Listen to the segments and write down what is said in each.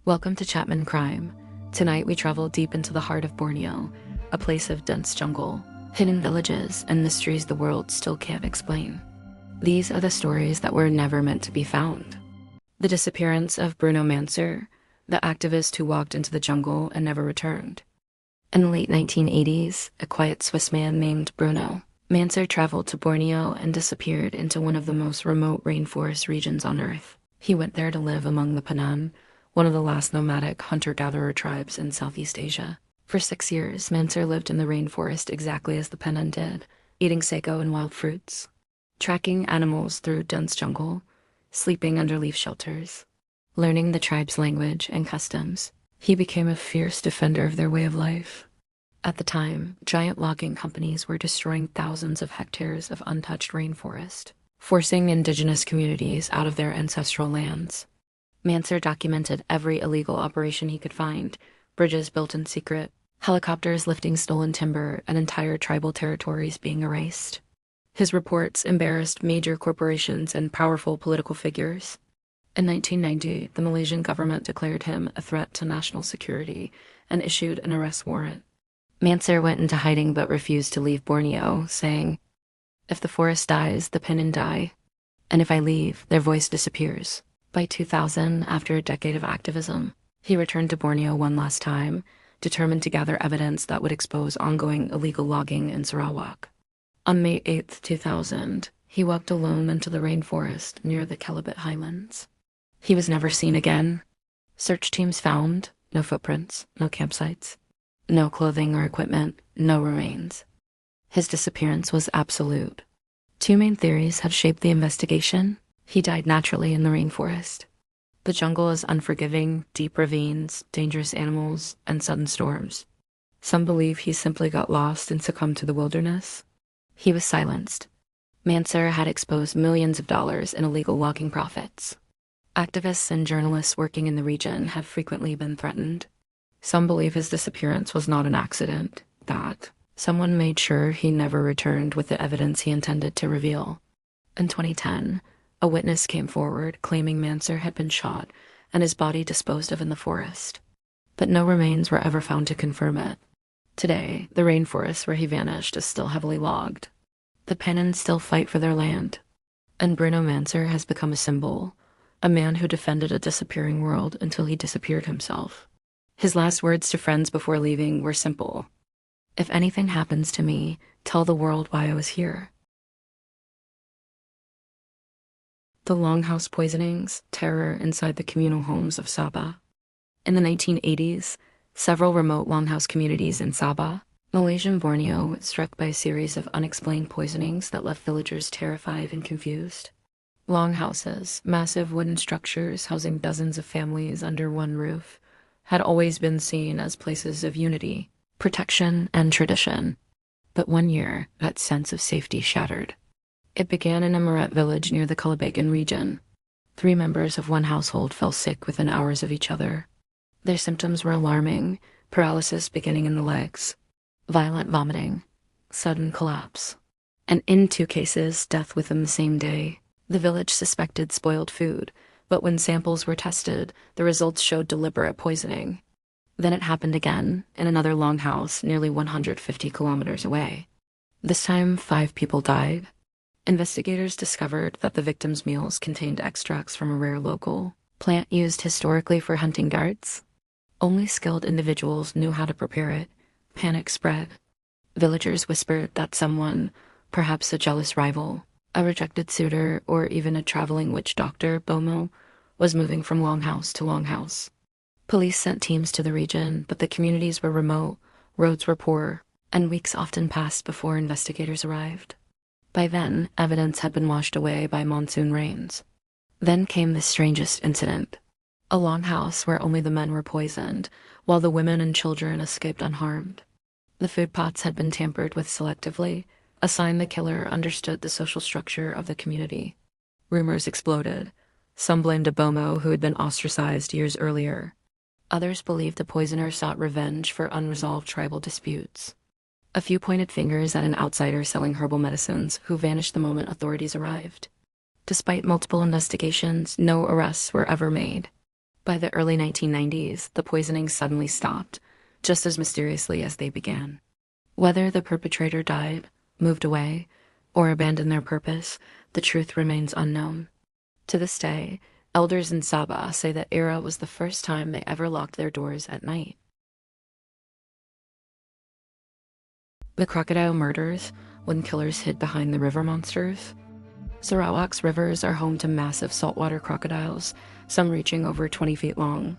Welcome to Chapman Crime. Tonight we travel deep into the heart of Borneo, a place of dense jungle, hidden villages, and mysteries the world still can't explain. These are the stories that were never meant to be found. The disappearance of Bruno Manser, the activist who walked into the jungle and never returned. In the late 1980s, a quiet Swiss man named Bruno Manser traveled to Borneo and disappeared into one of the most remote rainforest regions on Earth. He went there to live among the Panan, one of the last nomadic hunter-gatherer tribes in Southeast Asia. For 6 years, Manser lived in the rainforest exactly as the Panan did, eating sago and wild fruits, tracking animals through dense jungle, sleeping under leaf shelters, learning the tribe's language and customs. He became a fierce defender of their way of life. At the time, giant logging companies were destroying thousands of hectares of untouched rainforest, forcing indigenous communities out of their ancestral lands. Manser documented every illegal operation he could find: bridges built in secret, helicopters lifting stolen timber, and entire tribal territories being erased. His reports embarrassed major corporations and powerful political figures. In 1990, the Malaysian government declared him a threat to national security and issued an arrest warrant. Manser went into hiding but refused to leave Borneo, saying, "If the forest dies, the Panan die. And if I leave, their voice disappears." By 2000, after a decade of activism, he returned to Borneo one last time, determined to gather evidence that would expose ongoing illegal logging in Sarawak. On May 8, 2000, he walked alone into the rainforest near the Kelabit Highlands. He was never seen again. Search teams found no footprints, no campsites, no clothing or equipment, no remains. His disappearance was absolute. Two main theories have shaped the investigation. He died naturally in the rainforest. The jungle is unforgiving: deep ravines, dangerous animals, and sudden storms. Some believe he simply got lost and succumbed to the wilderness. He was silenced. Manser had exposed millions of dollars in illegal logging profits. Activists and journalists working in the region have frequently been threatened. Some believe his disappearance was not an accident, that someone made sure he never returned with the evidence he intended to reveal. In 2010, a witness came forward claiming Manser had been shot and his body disposed of in the forest. But no remains were ever found to confirm it. Today, the rainforest where he vanished is still heavily logged. The Panan still fight for their land. And Bruno Manser has become a symbol, a man who defended a disappearing world until he disappeared himself. His last words to friends before leaving were simple: "If anything happens to me, tell the world why I was here." The Longhouse poisonings, terror inside the communal homes of Sabah. In the 1980s, several remote longhouse communities in Sabah, Malaysian Borneo, were struck by a series of unexplained poisonings that left villagers terrified and confused. Longhouses, massive wooden structures housing dozens of families under one roof, had always been seen as places of unity, protection, and tradition. But one year, that sense of safety shattered. It began in a Meret village near the Kinabalu region. 3 members of one household fell sick within hours of each other. Their symptoms were alarming: paralysis beginning in the legs, violent vomiting, sudden collapse, and in 2 cases, death within the same day. The village suspected spoiled food, but when samples were tested, the results showed deliberate poisoning. Then it happened again, in another longhouse nearly 150 kilometers away. This time, 5 people died. Investigators discovered that the victims' meals contained extracts from a rare local plant used historically for hunting darts. Only skilled individuals knew how to prepare it. Panic spread. Villagers whispered that someone, perhaps a jealous rival, a rejected suitor, or even a traveling witch doctor, Bomo, was moving from longhouse to longhouse. Police sent teams to the region, but the communities were remote, roads were poor, and weeks often passed before investigators arrived. By then, evidence had been washed away by monsoon rains. Then came the strangest incident. A longhouse where only the men were poisoned, while the women and children escaped unharmed. The food pots had been tampered with selectively, a sign the killer understood the social structure of the community. Rumors exploded. Some blamed a Bomo who had been ostracized years earlier. Others believed the poisoner sought revenge for unresolved tribal disputes. A few pointed fingers at an outsider selling herbal medicines who vanished the moment authorities arrived. Despite multiple investigations, no arrests were ever made. By the early 1990s, the poisonings suddenly stopped, just as mysteriously as they began. Whether the perpetrator died, moved away, or abandoned their purpose, the truth remains unknown. To this day, elders in Sabah say that era was the first time they ever locked their doors at night. The Crocodile murders, when killers hid behind the river monsters. Sarawak's rivers are home to massive saltwater crocodiles, some reaching over 20 feet long.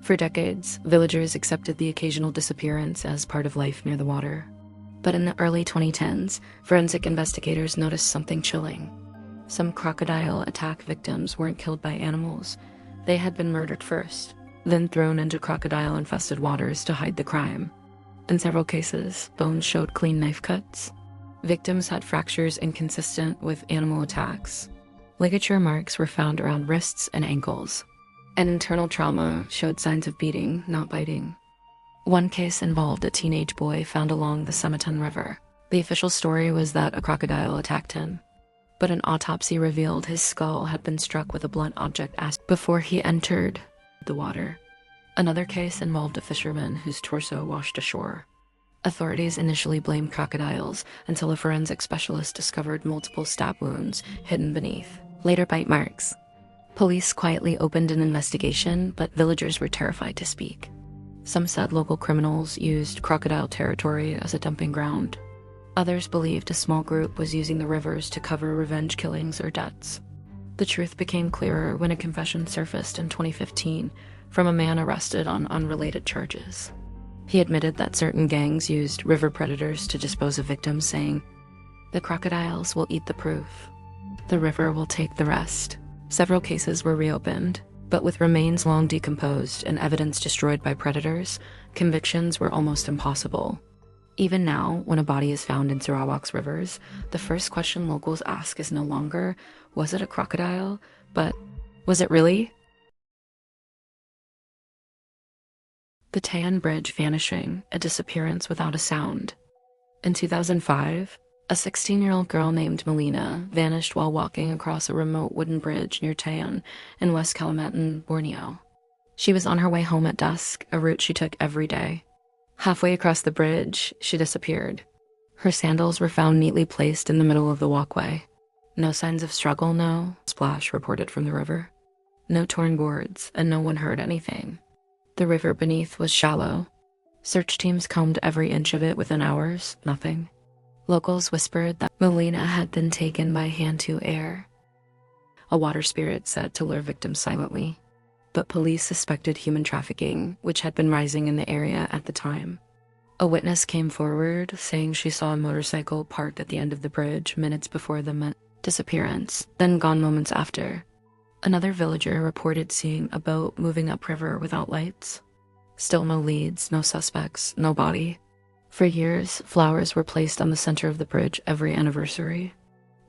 For decades, villagers accepted the occasional disappearance as part of life near the water. But in the early 2010s, forensic investigators noticed something chilling. Some crocodile attack victims weren't killed by animals. They had been murdered first, then thrown into crocodile-infested waters to hide the crime. In several cases, bones showed clean knife cuts. Victims had fractures inconsistent with animal attacks. Ligature marks were found around wrists and ankles. And internal trauma showed signs of beating, not biting. One case involved a teenage boy found along the Semeton River. The official story was that a crocodile attacked him, but an autopsy revealed his skull had been struck with a blunt object before he entered the water. Another case involved a fisherman whose torso washed ashore. Authorities initially blamed crocodiles until a forensic specialist discovered multiple stab wounds hidden beneath. Later bite marks. Police quietly opened an investigation, but villagers were terrified to speak. Some said local criminals used crocodile territory as a dumping ground. Others believed a small group was using the rivers to cover revenge killings or debts. The truth became clearer when a confession surfaced in 2015 from a man arrested on unrelated charges. He admitted that certain gangs used river predators to dispose of victims, saying, "The crocodiles will eat the proof. The river will take the rest." Several cases were reopened, but with remains long decomposed and evidence destroyed by predators, convictions were almost impossible. Even now, when a body is found in Sarawak's rivers, the first question locals ask is no longer, was it a crocodile, but was it really? The Tayan Bridge vanishing, a disappearance without a sound. In 2005, a 16-year-old girl named Melina vanished while walking across a remote wooden bridge near Tayan in West Kalimantan, Borneo. She was on her way home at dusk, a route she took every day. Halfway across the bridge, she disappeared. Her sandals were found neatly placed in the middle of the walkway. No signs of struggle, no splash reported from the river. No torn boards, and no one heard anything. The river beneath was shallow. Search teams combed every inch of it within hours, nothing. Locals whispered that Melina had been taken by Hantu air, a water spirit said to lure victims silently. But police suspected human trafficking, which had been rising in the area at the time. A witness came forward, saying she saw a motorcycle parked at the end of the bridge minutes before the disappearance, then gone moments after. Another villager reported seeing a boat moving upriver without lights. Still no leads, no suspects, no body. For years, flowers were placed on the center of the bridge every anniversary.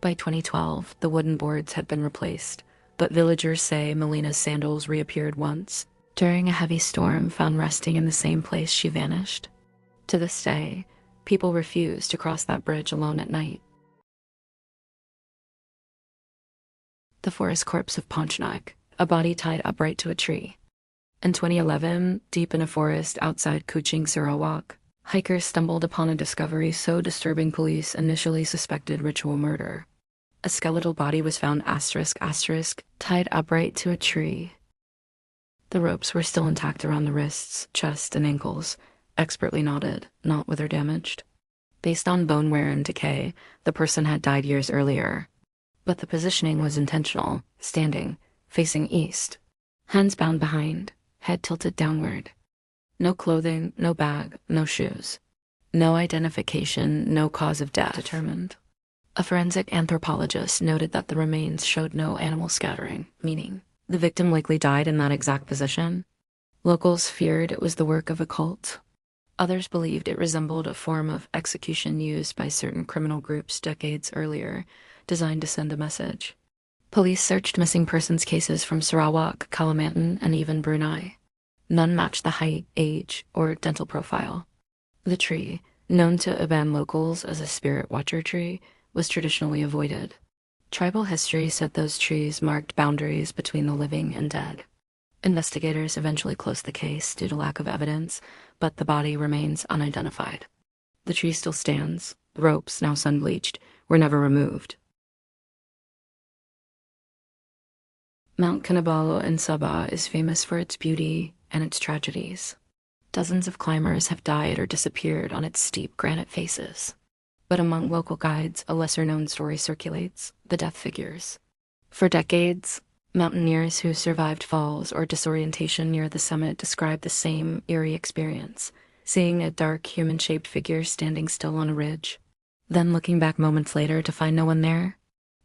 By 2012, the wooden boards had been replaced, but villagers say Melina's sandals reappeared once, during a heavy storm found resting in the same place she vanished. To this day, people refuse to cross that bridge alone at night. The forest corpse of Pontianak, a body tied upright to a tree. In 2011, deep in a forest outside Kuching, Sarawak, hikers stumbled upon a discovery so disturbing police initially suspected ritual murder. A skeletal body was found ***, tied upright to a tree. The ropes were still intact around the wrists, chest, and ankles, expertly knotted, not weather damaged. Based on bone wear and decay, the person had died years earlier. But the positioning was intentional, standing, facing east. Hands bound behind, head tilted downward. No clothing, no bag, no shoes. No identification, no cause of death determined. A forensic anthropologist noted that the remains showed no animal scattering, meaning the victim likely died in that exact position. Locals feared it was the work of a cult. Others believed it resembled a form of execution used by certain criminal groups decades earlier, designed to send a message. Police searched missing persons cases from Sarawak, Kalimantan, and even Bruno. None matched the height, age, or dental profile. The tree, known to Iban locals as a spirit watcher tree, was traditionally avoided. Tribal history said those trees marked boundaries between the living and dead. Investigators eventually closed the case due to lack of evidence, but the body remains unidentified. The tree still stands. The ropes, now sun-bleached, were never removed. Mount Kinabalu in Sabah is famous for its beauty and its tragedies. Dozens of climbers have died or disappeared on its steep granite faces. But among local guides, a lesser-known story circulates: the death figures. For decades, mountaineers who survived falls or disorientation near the summit described the same eerie experience, seeing a dark, human-shaped figure standing still on a ridge, then looking back moments later to find no one there.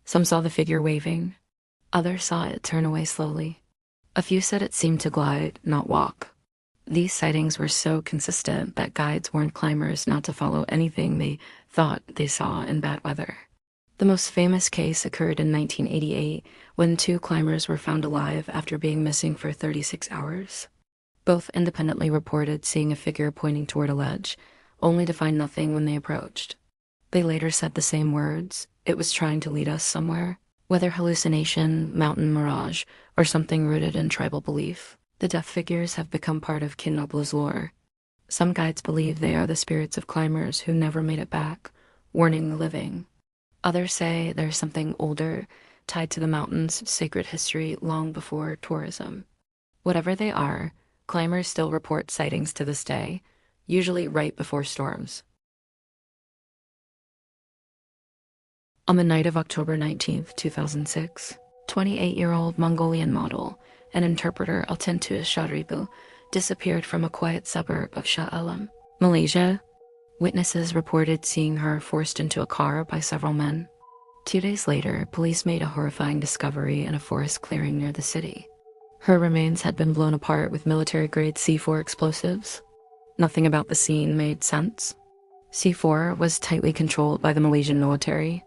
Some saw the figure waving. Others saw it turn away slowly. A few said it seemed to glide, not walk. These sightings were so consistent that guides warned climbers not to follow anything they thought they saw in bad weather. The most famous case occurred in 1988 when 2 climbers were found alive after being missing for 36 hours. Both independently reported seeing a figure pointing toward a ledge, only to find nothing when they approached. They later said the same words: "It was trying to lead us somewhere." Whether hallucination, mountain mirage, or something rooted in tribal belief, the death figures have become part of Kinabalu's lore. Some guides believe they are the spirits of climbers who never made it back, warning the living. Others say there's something older, tied to the mountain's sacred history long before tourism. Whatever they are, climbers still report sightings to this day, usually right before storms. On the night of October 19, 2006, 28-year-old Mongolian model and interpreter Altantuya Shaariibuu disappeared from a quiet suburb of Shah Alam, Malaysia. Witnesses reported seeing her forced into a car by several men. 2 days later, police made a horrifying discovery in a forest clearing near the city. Her remains had been blown apart with military-grade C4 explosives. Nothing about the scene made sense. C4 was tightly controlled by the Malaysian military.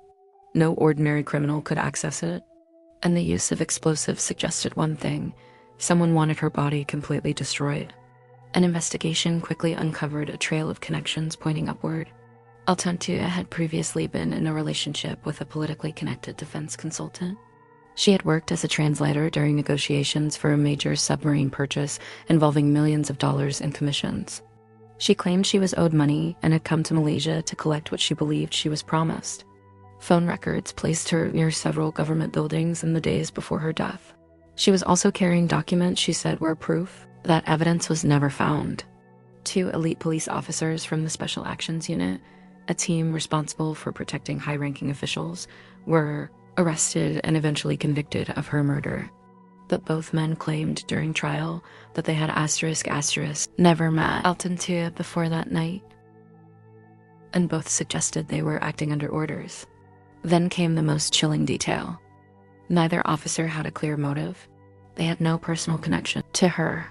No ordinary criminal could access it. And the use of explosives suggested one thing: someone wanted her body completely destroyed. An investigation quickly uncovered a trail of connections pointing upward. Altantuya had previously been in a relationship with a politically connected defense consultant. She had worked as a translator during negotiations for a major submarine purchase involving millions of dollars in commissions. She claimed she was owed money and had come to Malaysia to collect what she believed she was promised. Phone records placed her near several government buildings in the days before her death. She was also carrying documents she said were proof that evidence was never found. 2 elite police officers from the Special Actions Unit, a team responsible for protecting high-ranking officials, were arrested and eventually convicted of her murder. But both men claimed during trial that they had *** never met Altantuya before that night. And both suggested they were acting under orders. Then came the most chilling detail. Neither officer had a clear motive. They had no personal connection to her.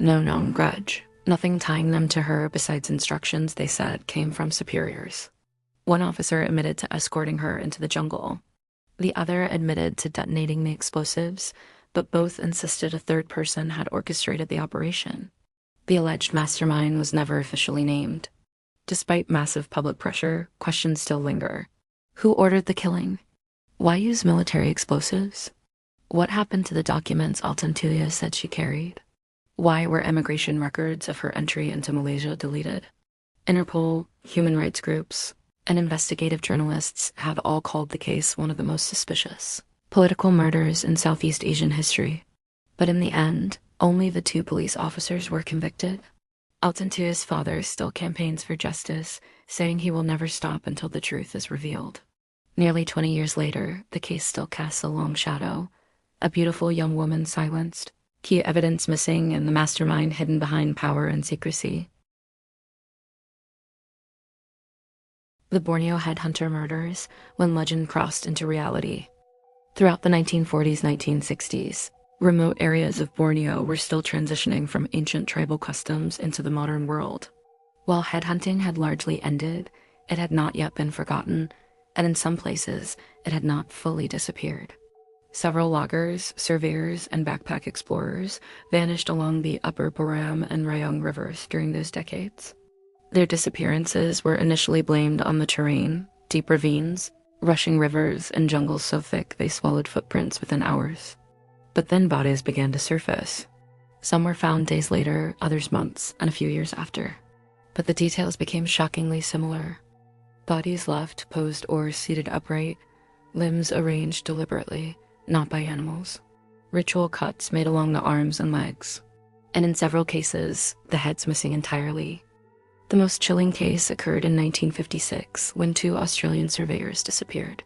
No known grudge. Nothing tying them to her besides instructions they said came from superiors. One officer admitted to escorting her into the jungle. The other admitted to detonating the explosives, but both insisted a third person had orchestrated the operation. The alleged mastermind was never officially named. Despite massive public pressure, questions still linger. Who ordered the killing? Why use military explosives? What happened to the documents Altantuya said she carried? Why were immigration records of her entry into Malaysia deleted? Interpol, human rights groups, and investigative journalists have all called the case one of the most suspicious political murders in Southeast Asian history. But in the end, only the 2 police officers were convicted. Altantuya's father still campaigns for justice, saying he will never stop until the truth is revealed. Nearly 20 years later, the case still casts a long shadow. A beautiful young woman silenced, key evidence missing, and the mastermind hidden behind power and secrecy. The Borneo headhunter murders, when legend crossed into reality. Throughout the 1940s-1960s, remote areas of Borneo were still transitioning from ancient tribal customs into the modern world. While headhunting had largely ended, it had not yet been forgotten, and in some places, it had not fully disappeared. Several loggers, surveyors, and backpack explorers vanished along the Upper Boram and Rayong rivers during those decades. Their disappearances were initially blamed on the terrain: deep ravines, rushing rivers, and jungles so thick they swallowed footprints within hours. But then bodies began to surface. Some were found days later, others months, and a few years after. But the details became shockingly similar. Bodies left posed or seated upright, limbs arranged deliberately, not by animals. Ritual cuts made along the arms and legs. And in several cases, the heads missing entirely. The most chilling case occurred in 1956 when 2 Australian surveyors disappeared.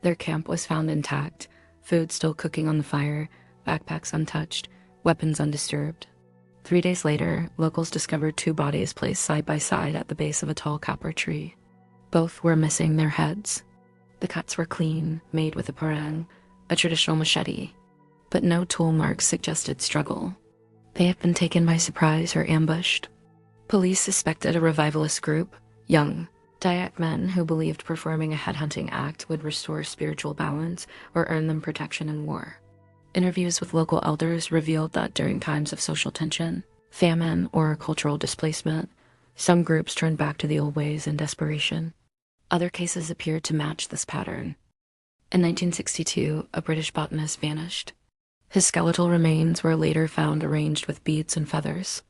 Their camp was found intact, food still cooking on the fire, backpacks untouched, weapons undisturbed. 3 days later, locals discovered 2 bodies placed side by side at the base of a tall kapur tree. Both were missing their heads. The cuts were clean, made with a parang, a traditional machete, but no tool marks suggested struggle. They had been taken by surprise or ambushed. Police suspected a revivalist group, young, Dayak men who believed performing a headhunting act would restore spiritual balance or earn them protection in war. Interviews with local elders revealed that during times of social tension, famine, or cultural displacement, some groups turned back to the old ways in desperation. Other cases appeared to match this pattern. In 1962, a British botanist vanished. His skeletal remains were later found arranged with beads and feathers.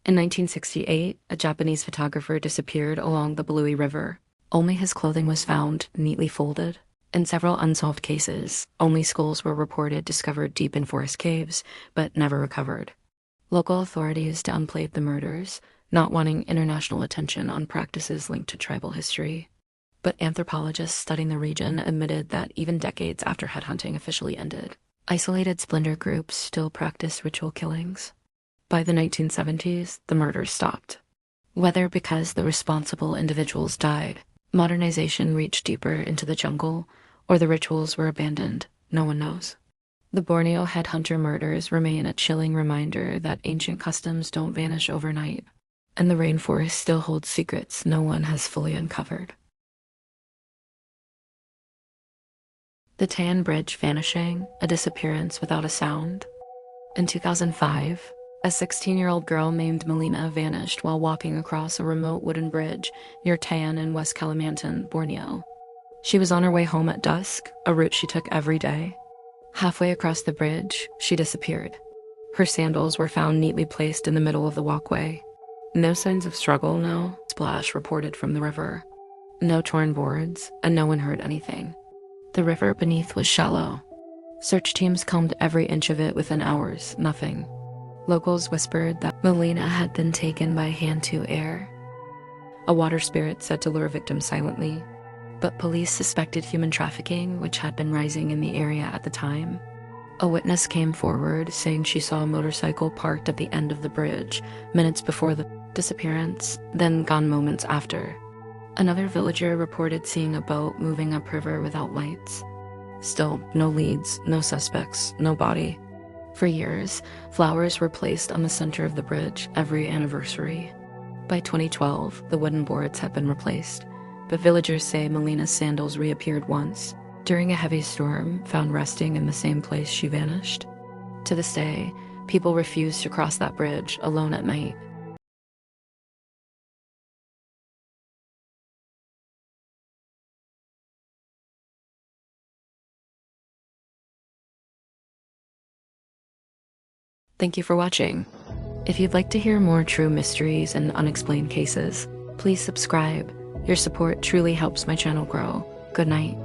In 1968, a Japanese photographer disappeared along the Belui River. Only his clothing was found, neatly folded. In several unsolved cases, only skulls were reported discovered deep in forest caves, but never recovered. Local authorities downplayed the murders, not wanting international attention on practices linked to tribal history. But anthropologists studying the region admitted that even decades after headhunting officially ended, isolated splinter groups still practiced ritual killings. By the 1970s, the murders stopped. Whether because the responsible individuals died, modernization reached deeper into the jungle, or the rituals were abandoned, no one knows. The Borneo headhunter murders remain a chilling reminder that ancient customs don't vanish overnight, and the rainforest still holds secrets no one has fully uncovered. The Tayan Bridge vanishing, a disappearance without a sound. In 2005, a 16-year-old girl named Melina vanished while walking across a remote wooden bridge near Tayan in West Kalimantan, Borneo. She was on her way home at dusk, a route she took every day. Halfway across the bridge, she disappeared. Her sandals were found neatly placed in the middle of the walkway. No signs of struggle, no splash reported from the river. No torn boards, and no one heard anything. The river beneath was shallow. Search teams combed every inch of it within hours, nothing. Locals whispered that Melina had been taken by Hantu air, a water spirit said to lure victims silently. But police suspected human trafficking, which had been rising in the area at the time. A witness came forward, saying she saw a motorcycle parked at the end of the bridge minutes before the disappearance, then gone moments after. Another villager reported seeing a boat moving upriver without lights. Still, no leads, no suspects, no body. For years, flowers were placed on the center of the bridge every anniversary. By 2012, the wooden boards had been replaced, but villagers say Melina's sandals reappeared once, during a heavy storm, found resting in the same place she vanished. To this day, people refuse to cross that bridge alone at night. Thank you for watching. If you'd like to hear more true mysteries and unexplained cases, please subscribe. Your support truly helps my channel grow. Good night.